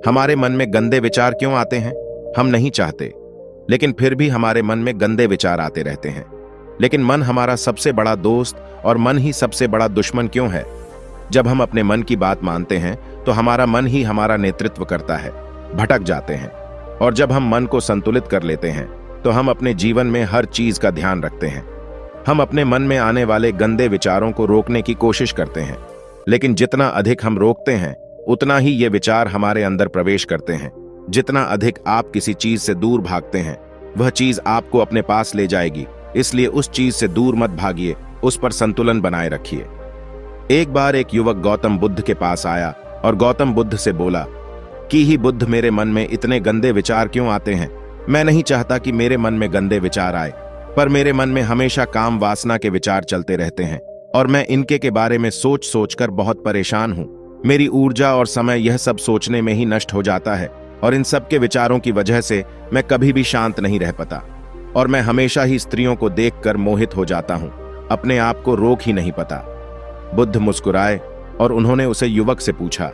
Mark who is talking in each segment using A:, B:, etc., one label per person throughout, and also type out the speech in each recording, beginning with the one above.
A: हमारे मन में गंदे विचार क्यों आते हैं? हम नहीं चाहते, लेकिन फिर भी हमारे मन में गंदे विचार आते रहते हैं। लेकिन मन हमारा सबसे बड़ा दोस्त और मन ही सबसे बड़ा दुश्मन क्यों है? जब हम अपने मन की बात मानते हैं तो हमारा मन ही हमारा नेतृत्व करता है, भटक जाते हैं। और जब हम मन को संतुलित कर लेते हैं तो हम अपने जीवन में हर चीज का ध्यान रखते हैं। हम अपने मन में आने वाले गंदे विचारों को रोकने की कोशिश करते हैं, लेकिन जितना अधिक हम रोकते हैं उतना ही ये विचार हमारे अंदर प्रवेश करते हैं। जितना अधिक आप किसी चीज से दूर भागते हैं वह चीज आपको अपने पास ले जाएगी। इसलिए उस चीज से दूर मत भागिए, उस पर संतुलन बनाए रखिए। एक बार एक युवक गौतम बुद्ध के पास आया और गौतम बुद्ध से बोला कि ही बुद्ध, मेरे मन में इतने गंदे विचार क्यों आते हैं? मैं नहीं चाहता कि मेरे मन में गंदे विचार आए, पर मेरे मन में हमेशा काम वासना के विचार चलते रहते हैं और मैं इनके के बारे में सोच सोचकर बहुत परेशान हूं। मेरी ऊर्जा और समय यह सब सोचने में ही नष्ट हो जाता है और इन सब के विचारों की वजह से मैं कभी भी शांत नहीं रह पाता और मैं हमेशा ही स्त्रियों को देखकर मोहित हो जाता हूं, अपने आप को रोक ही नहीं पाता। बुद्ध मुस्कुराए और उन्होंने उसे युवक से पूछा,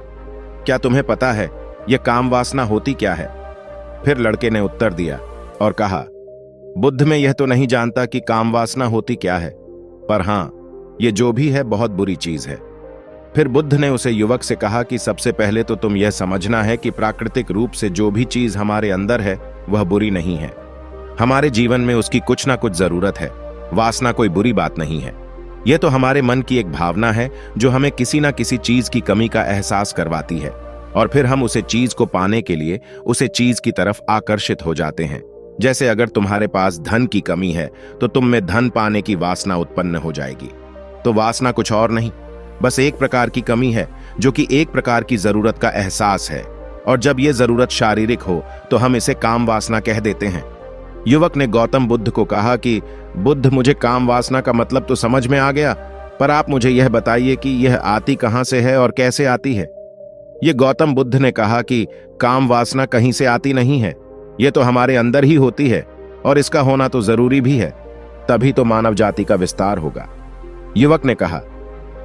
A: क्या तुम्हें पता है यह काम वासना होती क्या है? फिर लड़के ने उत्तर दिया और कहा, बुद्ध, मैं यह तो नहीं जानता कि काम वासना होती क्या है, पर हां, ये जो भी है बहुत बुरी चीज है। फिर बुद्ध ने उसे युवक से कहा कि सबसे पहले तो तुम यह समझना है कि प्राकृतिक रूप से जो भी चीज हमारे अंदर है वह बुरी नहीं है। हमारे जीवन में उसकी कुछ ना कुछ जरूरत है। वासना कोई बुरी बात नहीं है। यह तो हमारे मन की एक भावना है जो हमें किसी ना किसी चीज की कमी का एहसास करवाती है और फिर हम उसे चीज को पाने के लिए उसे चीज की तरफ आकर्षित हो जाते हैं। जैसे अगर तुम्हारे पास धन की कमी है तो तुम में धन पाने की वासना उत्पन्न हो जाएगी। तो वासना कुछ और नहीं, बस एक प्रकार की कमी है जो कि एक प्रकार की जरूरत का एहसास है, और जब यह जरूरत शारीरिक हो तो हम इसे काम वासना कह देते हैं। युवक ने गौतम बुद्ध को कहा कि बुद्ध, मुझे काम वासना का मतलब तो समझ में आ गया, पर आप मुझे यह बताइए कि यह आती कहां से है और कैसे आती है? ये गौतम बुद्ध ने कहा कि काम वासना कहीं से आती नहीं है, यह तो हमारे अंदर ही होती है और इसका होना तो जरूरी भी है, तभी तो मानव जाति का विस्तार होगा। युवक ने कहा,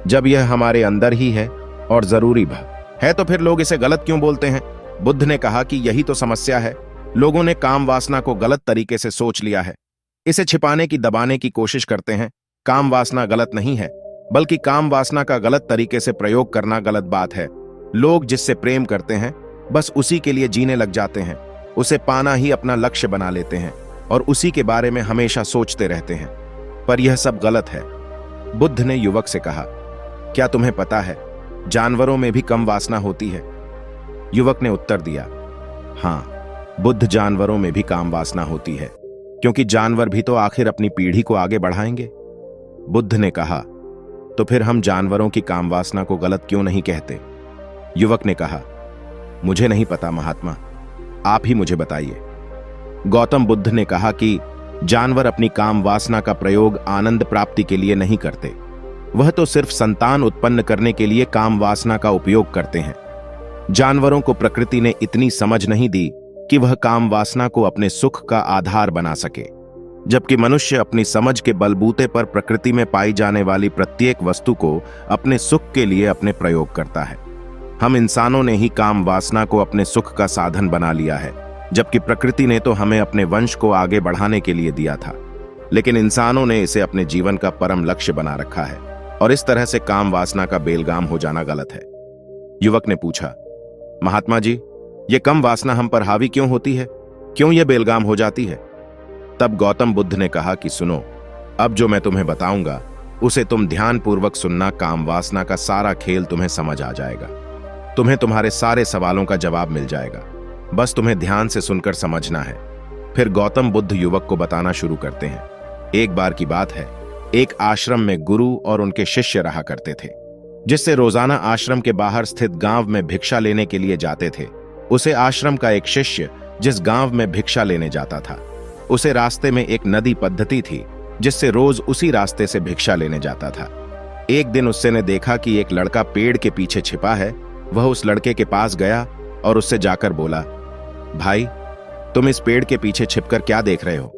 A: जब यह हमारे अंदर ही है और जरूरी भी है तो फिर लोग इसे गलत क्यों बोलते हैं? बुद्ध ने कहा कि यही तो समस्या है। लोगों ने काम वासना को गलत तरीके से सोच लिया है, इसे छिपाने की, दबाने की कोशिश करते हैं। काम वासना गलत नहीं है, बल्कि काम वासना का गलत तरीके से प्रयोग करना गलत बात है। लोग जिससे प्रेम करते हैं बस उसी के लिए जीने लग जाते हैं, उसे पाना ही अपना लक्ष्य बना लेते हैं और उसी के बारे में हमेशा सोचते रहते हैं, पर यह सब गलत है। बुद्ध ने युवक से कहा, क्या तुम्हें पता है जानवरों में भी कम वासना होती है? युवक ने उत्तर दिया, हां बुद्ध, जानवरों में भी काम वासना होती है, क्योंकि जानवर भी तो आखिर अपनी पीढ़ी को आगे बढ़ाएंगे। बुद्ध ने कहा, तो फिर हम जानवरों की काम वासना को गलत क्यों नहीं कहते? युवक ने कहा, मुझे नहीं पता महात्मा, आप ही मुझे बताइए। गौतम बुद्ध ने कहा कि जानवर अपनी काम वासना का प्रयोग आनंद प्राप्ति के लिए नहीं करते, वह तो सिर्फ संतान उत्पन्न करने के लिए काम वासना का उपयोग करते हैं। जानवरों को प्रकृति ने इतनी समझ नहीं दी कि वह काम वासना को अपने सुख का आधार बना सके, जबकि मनुष्य अपनी समझ के बलबूते पर प्रकृति में पाई जाने वाली प्रत्येक वस्तु को अपने सुख के लिए अपने प्रयोग करता है। हम इंसानों ने ही काम वासना को अपने सुख का साधन बना लिया है, जबकि प्रकृति ने तो हमें अपने वंश को आगे बढ़ाने के लिए दिया था, लेकिन इंसानों ने इसे अपने जीवन का परम लक्ष्य बना रखा है और इस तरह से काम वासना का बेलगाम हो जाना गलत है। युवक ने पूछा, महात्मा जी, ये कम वासना हम पर हावी क्यों होती है? क्यों यह बेलगाम हो जाती है? तब गौतम बुद्ध ने कहा कि सुनो, अब जो मैं तुम्हें बताऊंगा उसे तुम ध्यानपूर्वक सुनना। काम वासना का सारा खेल तुम्हें समझ आ जाएगा, तुम्हें तुम्हारे सारे सवालों का जवाब मिल जाएगा, बस तुम्हें ध्यान से सुनकर समझना है। फिर गौतम बुद्ध युवक को बताना शुरू करते हैं। एक बार की बात है, एक आश्रम में गुरु और उनके शिष्य रहा करते थे, जिससे रोजाना आश्रम के बाहर स्थित गांव में भिक्षा लेने के लिए जाते थे। उसे आश्रम का एक शिष्य जिस गांव में भिक्षा लेने जाता था, उसे रास्ते में एक नदी पद्धति थी जिससे रोज उसी रास्ते से भिक्षा लेने जाता था। एक दिन उससे ने देखा कि एक लड़का पेड़ के पीछे छिपा है। वह उस लड़के के पास गया और उससे जाकर बोला, भाई, तुम इस पेड़ के पीछे छिपकर क्या देख रहे हो?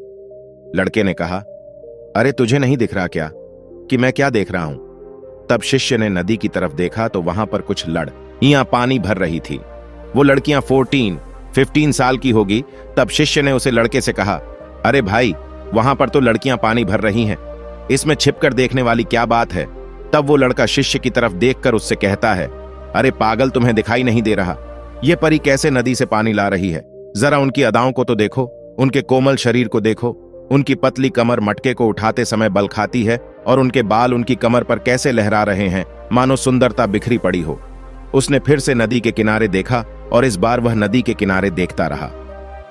A: लड़के ने कहा, अरे तुझे नहीं दिख रहा क्या कि मैं क्या देख रहा हूं? तब शिष्य ने नदी की तरफ देखा तो वहां पर कुछ लड़कियां पानी भर रही थी। वो लड़कियां 14-15 साल की होगी। तब शिष्य ने उसे लड़के से कहा, अरे भाई, वहां पर तो लड़कियां पानी भर रही हैं, इसमें छिपकर देखने वाली क्या बात है। तब वो लड़का शिष्य की तरफ देखकर उससे कहता है, अरे पागल, तुम्हें दिखाई नहीं दे रहा ये परी कैसे नदी से पानी ला रही है? जरा उनकी अदाओं को तो देखो, उनके कोमल शरीर को देखो, उनकी पतली कमर मटके को उठाते समय बल खाती है और उनके बाल उनकी कमर पर कैसे लहरा रहे हैं, मानो सुंदरता बिखरी पड़ी हो। उसने फिर से नदी के किनारे देखा और इस बार वह नदी के किनारे देखता रहा।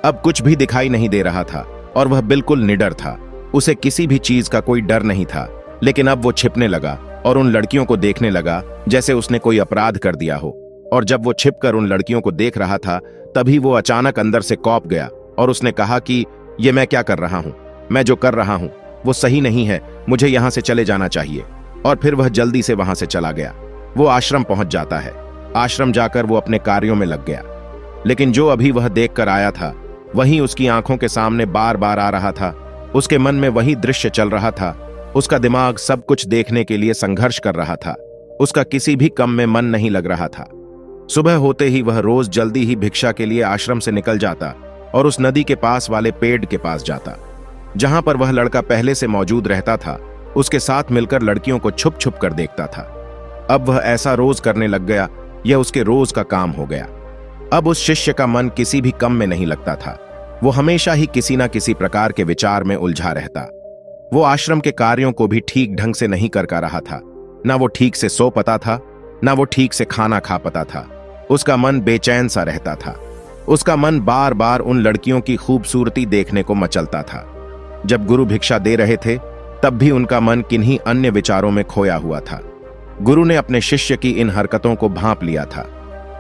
A: अब कुछ भी दिखाई नहीं दे रहा था और वह बिल्कुल निडर था। उसे किसी भी चीज का कोई डर नहीं था। लेकिन अब वो छिपने लगा और उन लड़कियों को देखने लगा जैसे उसने कोई अपराध कर दिया हो। और जब वो छिपकर उन लड़कियों को देख रहा था, तभी वो अचानक अंदर से कौंप गया और उसने कहा कि ये मैं क्या कर रहा हूं? मैं जो कर रहा हूं वो सही नहीं है, मुझे यहां से चले जाना चाहिए। और फिर वह जल्दी से वहां से चला गया। वो आश्रम पहुंच जाता है। आश्रम जाकर वो अपने कार्यों में लग गया। लेकिन जो अभी वह देख कर आया था वही उसकी आंखों के सामने बार बार आ रहा था। उसके मन में वही दृश्य चल रहा था। उसका दिमाग सब कुछ देखने के लिए संघर्ष कर रहा था। उसका किसी भी काम में मन नहीं लग रहा था। सुबह होते ही वह रोज जल्दी ही भिक्षा के लिए आश्रम से निकल जाता और उस नदी के पास वाले पेड़ के पास जाता जहां पर वह लड़का पहले से मौजूद रहता था। उसके साथ मिलकर लड़कियों को छुप छुप कर देखता था। अब वह ऐसा रोज करने लग गया, यह उसके रोज का काम हो गया। अब उस शिष्य का मन किसी भी काम में नहीं लगता था। वो हमेशा ही किसी न किसी प्रकार के विचार में उलझा रहता। वो आश्रम के कार्यों को भी ठीक ढंग से नहीं कर रहा था। ना वो ठीक से सो पाता था, ना वो ठीक से खाना खा पाता था। उसका मन बेचैन सा रहता था। उसका मन बार बार उन लड़कियों की खूबसूरती देखने को मचलता था। जब गुरु भिक्षा दे रहे थे तब भी उनका मन किन्हीं अन्य विचारों में खोया हुआ था। गुरु ने अपने शिष्य की इन हरकतों को भांप लिया था।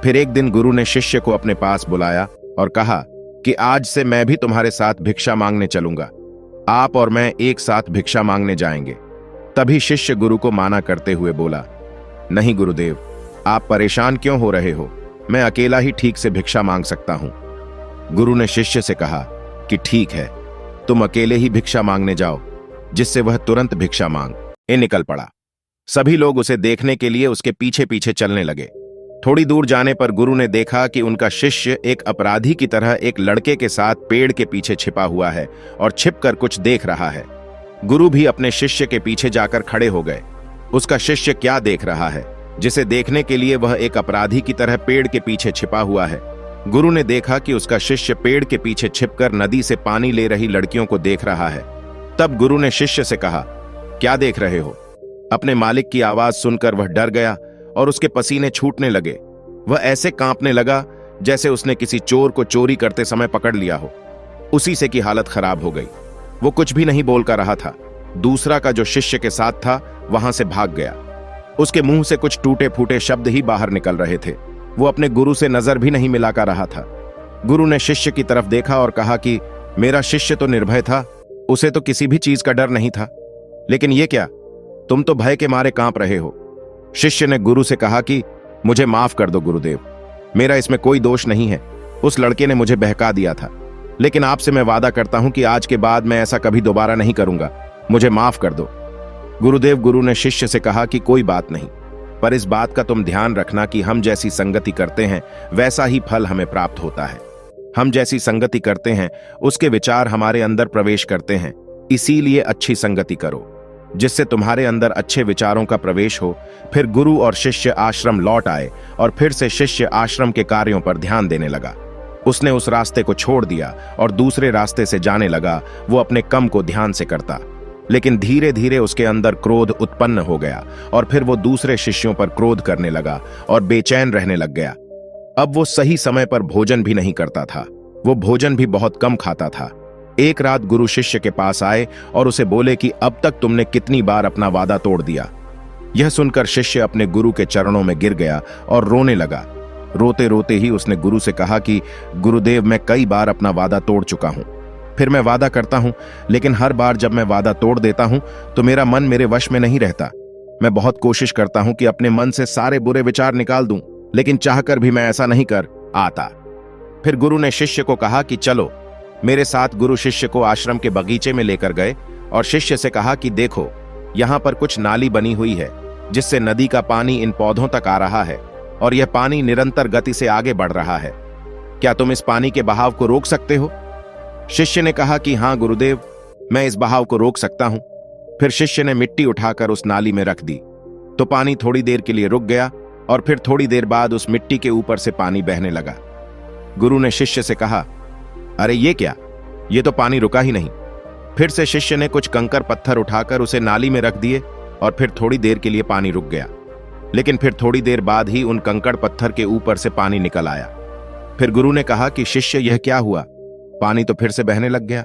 A: फिर एक दिन गुरु ने शिष्य को अपने पास बुलाया और कहा कि आज से मैं भी तुम्हारे साथ भिक्षा मांगने चलूंगा। आप और मैं एक साथ भिक्षा मांगने जाएंगे। तभी शिष्य गुरु को माना करते हुए बोला, नहीं गुरुदेव, आप परेशान क्यों हो रहे हो? मैं अकेला ही ठीक से भिक्षा मांग सकता हूं। गुरु ने शिष्य से कहा कि ठीक है, तुम अकेले ही भिक्षा मांगने जाओ। जिससे वह तुरंत भिक्षा मांग निकल पड़ा। सभी लोग उसे देखने के लिए उसके पीछे पीछे चलने लगे। थोड़ी दूर जाने पर गुरु ने देखा कि उनका शिष्य एक अपराधी की तरह एक लड़के के साथ पेड़ के पीछे छिपा हुआ है और छिपकर कुछ देख रहा है। गुरु भी अपने शिष्य के पीछे जाकर खड़े हो गए। उसका शिष्य क्या देख रहा है जिसे देखने के लिए वह एक अपराधी की तरह पेड़ के पीछे छिपा हुआ है? गुरु ने देखा कि उसका शिष्य पेड़ के पीछे छिपकर नदी से पानी ले रही लड़कियों को देख रहा है। तब गुरु ने शिष्य से कहा, क्या देख रहे हो? अपने मालिक की आवाज सुनकर वह डर गया और उसके पसीने छूटने लगे। वह ऐसे कांपने लगा जैसे उसने किसी चोर को चोरी करते समय पकड़ लिया हो। उसी से की हालत खराब हो गई। वो कुछ भी नहीं बोल कर रहा था। दूसरा का जो शिष्य के साथ था वहां से भाग गया। उसके मुंह से कुछ टूटे फूटे शब्द ही बाहर निकल रहे थे। वो अपने गुरु से नजर भी नहीं मिला कर रहा था। गुरु ने शिष्य की तरफ देखा और कहा कि मेरा शिष्य तो निर्भय था, उसे तो किसी भी चीज का डर नहीं था, लेकिन ये क्या, तुम तो भय के मारे कांप रहे हो। शिष्य ने गुरु से कहा कि मुझे माफ कर दो गुरुदेव, मेरा इसमें कोई दोष नहीं है। उस लड़के ने मुझे बहका दिया था, लेकिन आपसे मैं वादा करता हूं कि आज के बाद मैं ऐसा कभी दोबारा नहीं करूंगा। मुझे माफ कर दो गुरुदेव। गुरु ने शिष्य से कहा कि कोई बात नहीं, पर इस बात का तुम ध्यान रखना कि हम जैसी संगति करते हैं वैसा ही फल हमें प्राप्त होता है। हम जैसी संगति करते हैं उसके विचार हमारे अंदर प्रवेश करते हैं। इसीलिए अच्छी संगति करो जिससे तुम्हारे अंदर अच्छे विचारों का प्रवेश हो। फिर गुरु और शिष्य आश्रम लौट आए और फिर से शिष्य आश्रम के कार्यों पर ध्यान देने लगा। उसने उस रास्ते को छोड़ दिया और दूसरे रास्ते से जाने लगा। वो अपने काम को ध्यान से करता, लेकिन धीरे धीरे उसके अंदर क्रोध उत्पन्न हो गया और फिर वो दूसरे शिष्यों पर क्रोध करने लगा और बेचैन रहने लग गया। अब वो सही समय पर भोजन भी नहीं करता था। वो भोजन भी बहुत कम खाता था। एक रात गुरु शिष्य के पास आए और उसे बोले कि अब तक तुमने कितनी बार अपना वादा तोड़ दिया। यह सुनकर शिष्य अपने गुरु के चरणों में गिर गया और रोने लगा। रोते रोते ही उसने गुरु से कहा कि गुरुदेव, मैं कई बार अपना वादा तोड़ चुका हूं। फिर मैं वादा करता हूं, लेकिन हर बार जब मैं वादा तोड़ देता हूं तो मेरा मन मेरे वश में नहीं रहता। मैं बहुत कोशिश करता हूं कि अपने मन से सारे बुरे विचार निकाल दूं, लेकिन चाहकर भी मैं ऐसा नहीं कर आता। फिर गुरु ने शिष्य को कहा कि चलो मेरे साथ। गुरु शिष्य को आश्रम के बगीचे में लेकर गए और शिष्य से कहा कि देखो, यहां पर कुछ नाली बनी हुई है जिससे नदी का पानी इन पौधों तक आ रहा है। और यह पानी निरंतर गति से आगे बढ़ रहा है। क्या तुम इस पानी के बहाव को रोक सकते हो? शिष्य ने कहा कि हाँ गुरुदेव, मैं इस बहाव को रोक सकता हूं। फिर शिष्य ने मिट्टी उठाकर उस नाली में रख दी तो पानी थोड़ी देर के लिए रुक गया और फिर थोड़ी देर बाद उस मिट्टी के ऊपर से पानी बहने लगा। गुरु ने शिष्य से कहा, अरे ये क्या, ये तो पानी रुका ही नहीं। फिर से शिष्य ने कुछ कंकर पत्थर उठाकर उसे नाली में रख दिए और फिर थोड़ी देर के लिए पानी रुक गया, लेकिन फिर थोड़ी देर बाद ही उन कंकड़ पत्थर के ऊपर से पानी निकल आया। फिर गुरु ने कहा कि शिष्य, यह क्या हुआ? पानी तो फिर से बहने लग गया।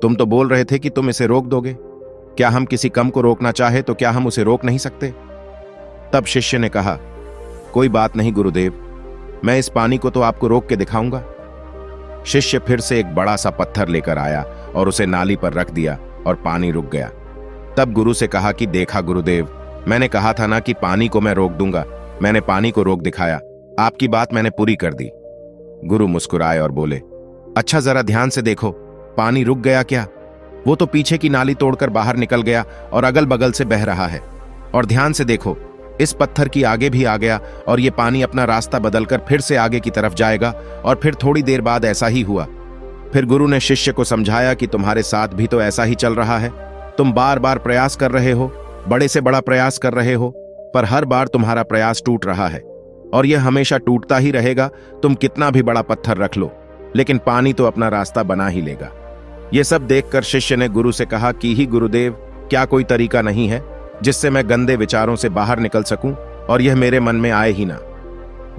A: तुम तो बोल रहे थे कि तुम इसे रोक दोगे। क्या हम किसी कम को रोकना चाहे तो क्या हम उसे रोक नहीं सकते? तब शिष्य ने कहा, कोई बात नहीं गुरुदेव, मैं इस पानी को तो आपको रोक के दिखाऊंगा। शिष्य फिर से एक बड़ा सा पत्थर लेकर आया और उसे नाली पर रख दिया और पानी रुक गया। तब गुरु से कहा कि देखा गुरुदेव, मैंने कहा था ना कि पानी को मैं रोक दूंगा। मैंने पानी को रोक दिखाया, आपकी बात मैंने पूरी कर दी। गुरु मुस्कुराए और बोले, अच्छा जरा ध्यान से देखो, पानी रुक गया क्या? वो तो पीछे की नाली तोड़कर बाहर निकल गया और अगल बगल से बह रहा है। और ध्यान से देखो, इस पत्थर की आगे भी आ गया और ये पानी अपना रास्ता बदलकर फिर से आगे की तरफ जाएगा। और फिर थोड़ी देर बाद ऐसा ही हुआ। फिर गुरु ने शिष्य को समझाया कि तुम्हारे साथ भी तो ऐसा ही चल रहा है। तुम बार बार प्रयास कर रहे हो, बड़े से बड़ा प्रयास कर रहे हो, पर हर बार तुम्हारा प्रयास टूट रहा है और यह हमेशा टूटता ही रहेगा। तुम कितना भी बड़ा पत्थर रख लो, लेकिन पानी तो अपना रास्ता बना ही लेगा। यह सब देखकर शिष्य ने गुरु से कहा कि ही गुरुदेव, क्या कोई तरीका नहीं है जिससे मैं गंदे विचारों से बाहर निकल सकूं और यह मेरे मन में आए ही ना?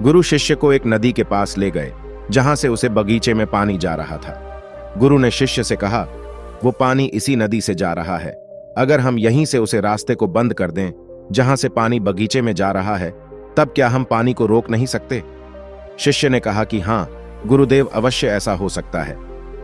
A: गुरु शिष्य को एक नदी के पास ले गए जहां से उसे बगीचे में पानी जा रहा था। गुरु ने शिष्य से कहा, वो पानी इसी नदी से जा रहा है। अगर हम यहीं से उसे रास्ते को बंद कर दें जहां से पानी बगीचे में जा रहा है, तब क्या हम पानी को रोक नहीं सकते? शिष्य ने कहा कि हाँ गुरुदेव, अवश्य ऐसा हो सकता है।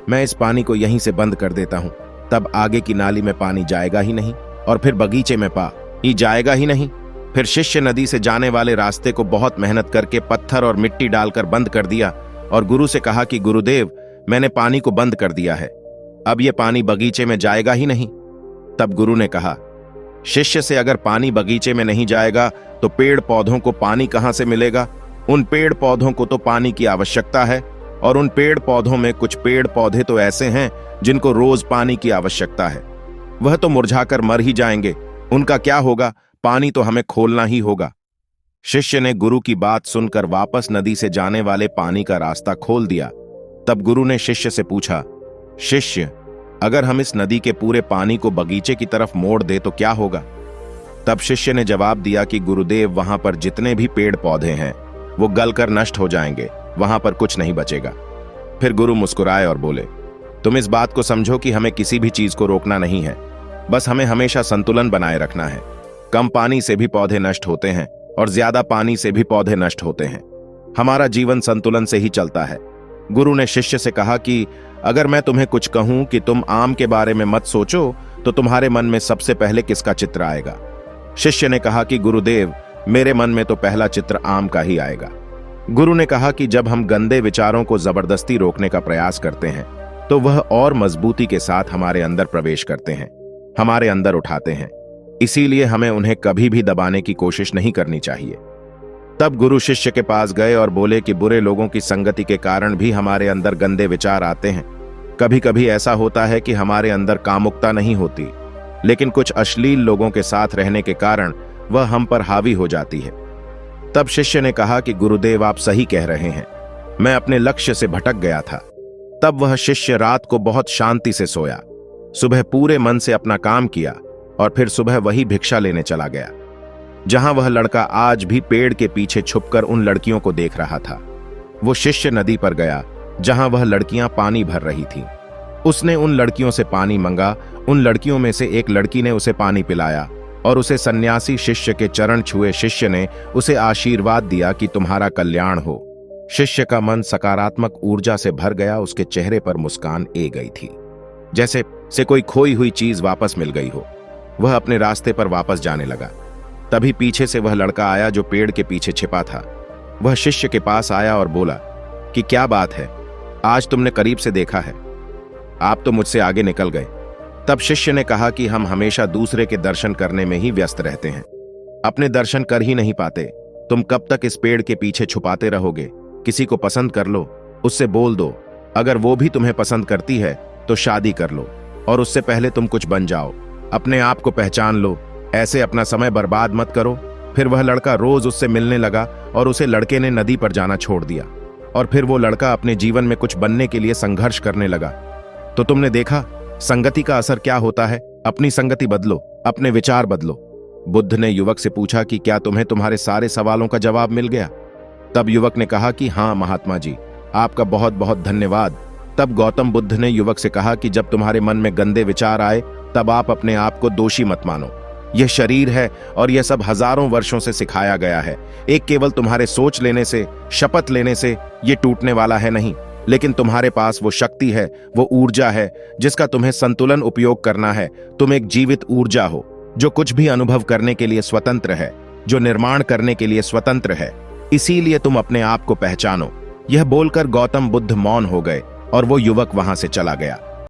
A: मैं इस पानी को यहीं से बंद कर देता हूं, तब आगे की नाली में पानी जाएगा ही नहीं और फिर बगीचे में पानी जाएगा ही नहीं। फिर शिष्य नदी से जाने वाले रास्ते को बहुत मेहनत करके पत्थर और मिट्टी डालकर बंद कर दिया और गुरु से कहा कि गुरुदेव, मैंने पानी को बंद कर दिया है, अब यह पानी बगीचे में जाएगा ही नहीं। तब गुरु ने कहा, शिष्य से अगर पानी बगीचे में नहीं जाएगा तो पेड़ पौधों को पानी कहां से मिलेगा? उन पेड़ पौधों को तो पानी की आवश्यकता है और उन पेड़ पौधों में कुछ पेड़ पौधे तो ऐसे हैं जिनको रोज पानी की आवश्यकता है। वह तो मुरझाकर मर ही जाएंगे, उनका क्या होगा? पानी तो हमें खोलना ही होगा। शिष्य ने गुरु की बात सुनकर वापस नदी से जाने वाले पानी का रास्ता खोल दिया। तब गुरु ने शिष्य से पूछा, शिष्य, अगर हम इस नदी के पूरे पानी को बगीचे की तरफ मोड़ दे तो क्या होगा? तब शिष्य ने जवाब दिया कि गुरुदेव, वहां पर जितने भी पेड़ पौधे हैं वो गलकर नष्ट हो जाएंगे, वहां पर कुछ नहीं बचेगा। फिर गुरु मुस्कुराए और बोले, तुम इस बात को समझो कि हमें किसी भी चीज को रोकना नहीं है, बस हमें हमेशा संतुलन बनाए रखना है। कम पानी से भी पौधे नष्ट होते हैं और ज्यादा पानी से भी पौधे नष्ट होते हैं। हमारा जीवन संतुलन से ही चलता है। गुरु ने शिष्य से कहा कि अगर मैं तुम्हें कुछ कहूं कि तुम आम के बारे में मत सोचो तो तुम्हारे मन में सबसे पहले किसका चित्र आएगा? शिष्य ने कहा कि गुरुदेव, मेरे मन में तो पहला चित्र आम का ही आएगा। गुरु ने कहा कि जब हम गंदे विचारों को जबरदस्ती रोकने का प्रयास करते हैं तो वह और मजबूती के साथ हमारे अंदर प्रवेश करते हैं, हमारे अंदर उठाते हैं। इसीलिए हमें उन्हें कभी भी दबाने की कोशिश नहीं करनी चाहिए। तब गुरु शिष्य के पास गए और बोले कि बुरे लोगों की संगति के कारण भी हमारे अंदर गंदे विचार आते हैं। कभी कभी ऐसा होता है कि हमारे अंदर कामुकता नहीं होती, लेकिन कुछ अश्लील लोगों के साथ रहने के कारण वह हम पर हावी हो जाती है। तब शिष्य ने कहा कि गुरुदेव, आप सही कह रहे हैं, मैं अपने लक्ष्य से भटक गया था। तब वह शिष्य रात को बहुत शांति से सोया, सुबह पूरे मन से अपना काम किया और फिर सुबह वही भिक्षा लेने चला गया जहां वह लड़का आज भी पेड़ के पीछे छुपकर उन लड़कियों को देख रहा था। वो शिष्य नदी पर गया जहां वह लड़कियां पानी भर रही थीं। उसने उन लड़कियों से पानी मंगा। उन लड़कियों में से एक लड़की ने उसे पानी पिलाया और उसे सन्यासी शिष्य के चरण छुए शिष्य ने उसे आशीर्वाद दिया कि तुम्हारा कल्याण हो। शिष्य का मन सकारात्मक ऊर्जा से भर गया। उसके चेहरे पर मुस्कान ए गई थी, जैसे से कोई खोई हुई चीज वापस मिल गई हो। वह अपने रास्ते पर वापस जाने लगा। तभी पीछे से वह लड़का आया जो पेड़ के पीछे छिपा था। वह शिष्य के पास आया और बोला कि क्या बात है, आज तुमने करीब से देखा है, आप तो मुझसे आगे निकल गए। तब शिष्य ने कहा कि हम हमेशा दूसरे के दर्शन करने में ही व्यस्त रहते हैं, अपने दर्शन कर ही नहीं पाते। तुम कब तक इस पेड़ के पीछे छुपाते रहोगे? किसी को पसंद कर लो, उससे बोल दो। अगर वो भी तुम्हें पसंद करती है तो शादी कर लो, और उससे पहले तुम कुछ बन जाओ। अपने आप को पहचान लो, ऐसे अपना समय बर्बाद मत करो। फिर वह लड़का रोज उससे मिलने लगा और उसे लड़के ने नदी पर जाना छोड़ दिया। और फिर वो लड़का अपने जीवन में कुछ बनने के लिए संघर्ष करने लगा। तो तुमने देखा संगति का असर क्या होता है। अपनी संगति बदलो, अपने विचार बदलो। बुद्ध ने युवक से पूछा कि क्या तुम्हें तुम्हारे सारे सवालों का जवाब मिल गया? तब युवक ने कहा कि हाँ महात्मा जी, आपका बहुत बहुत धन्यवाद। तब गौतम बुद्ध ने युवक से कहा कि जब तुम्हारे मन में गंदे विचार आए तब आप अपने आप को दोषी मत मानो। यह शरीर है और यह सब हजारों वर्षों से सिखाया गया है। एक केवल तुम्हारे सोच लेने से, शपथ लेने से ये टूटने वाला है नहीं, लेकिन तुम्हारे पास वो शक्ति है, वो ऊर्जा है जिसका तुम्हें संतुलन उपयोग करना है। तुम एक जीवित ऊर्जा हो जो कुछ भी अनुभव करने के लिए स्वतंत्र है, जो निर्माण करने के लिए स्वतंत्र है। इसीलिए तुम अपने आप को पहचानो। यह बोलकर गौतम बुद्ध मौन हो गए और वो युवक वहां से चला गया।